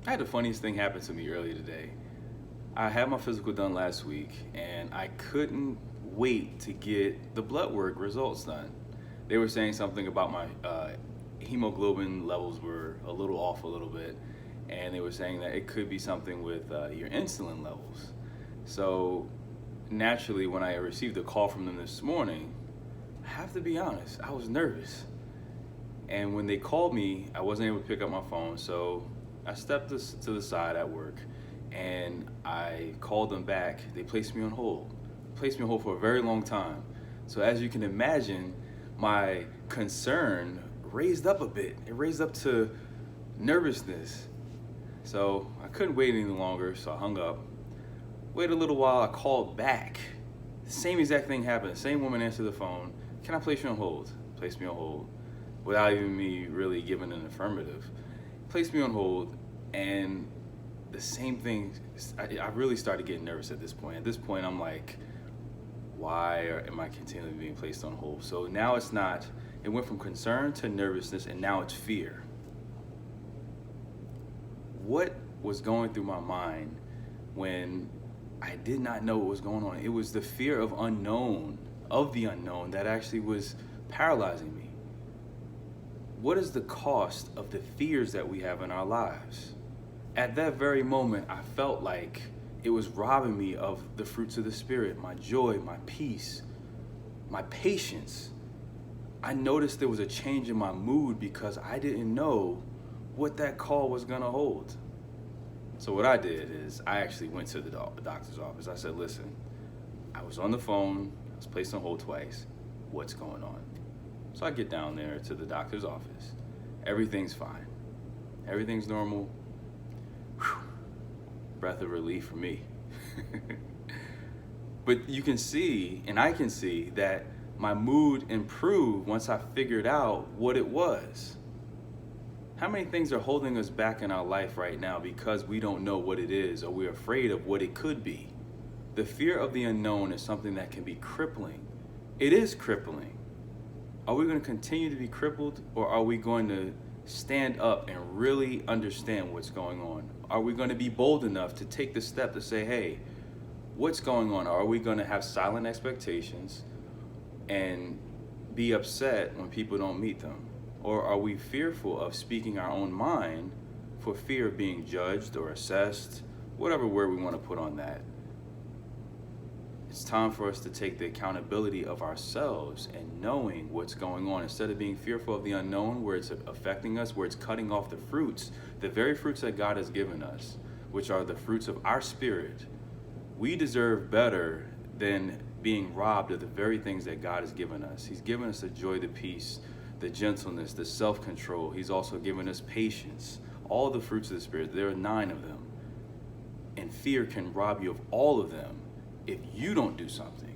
I had the funniest thing happen to me earlier today. I had my physical done last week, and I couldn't wait to get the blood work results done. They were saying something about my hemoglobin levels were a little off a little bit, and they were saying that it could be something with your insulin levels. So naturally, when I received a call from them this morning, I have to be honest, I was nervous. And when they called me, I wasn't able to pick up my phone, so I stepped to the side at work and I called them back. They placed me on hold. Placed me on hold for a very long time. So as you can imagine, my concern raised up a bit. It raised up to nervousness. So I couldn't wait any longer, so I hung up. Waited a little while, I called back. The same exact thing happened. The same woman answered the phone. Can I place you on hold? Placed me on hold without even me really giving an affirmative. Placed me on hold, and the same thing. I really started getting nervous at this point. At this point, I'm like, why am I continually being placed on hold? So now it's not. It went from concern to nervousness, and now it's fear. What was going through my mind when I did not know what was going on? It was the fear of the unknown, that actually was paralyzing me. What is the cost of the fears that we have in our lives? At that very moment, I felt like it was robbing me of the fruits of the Spirit, my joy, my peace, my patience. I noticed there was a change in my mood because I didn't know what that call was going to hold. So what I did is I actually went to the doctor's office. I said, listen, I was on the phone, I was placed on hold twice. What's going on? So I get down there to the doctor's office. Everything's fine. Everything's normal. Whew. Breath of relief for me. But you can see, and I can see, that my mood improved once I figured out what it was. How many things are holding us back in our life right now because we don't know what it is, or we're afraid of what it could be? The fear of the unknown is something that can be crippling. It is crippling. Are we going to continue to be crippled, or are we going to stand up and really understand what's going on? Are we going to be bold enough to take the step to say, hey, what's going on? Are we going to have silent expectations and be upset when people don't meet them? Or are we fearful of speaking our own mind for fear of being judged or assessed, whatever word we want to put on that? It's time for us to take the accountability of ourselves and knowing what's going on, instead of being fearful of the unknown, where it's affecting us, where it's cutting off the fruits, the very fruits that God has given us, which are the fruits of our spirit. We deserve better than being robbed of the very things that God has given us. He's given us the joy, the peace, the gentleness, the self-control. He's also given us patience. All the fruits of the Spirit, there are 9 of them. And fear can rob you of all of them if you don't do something.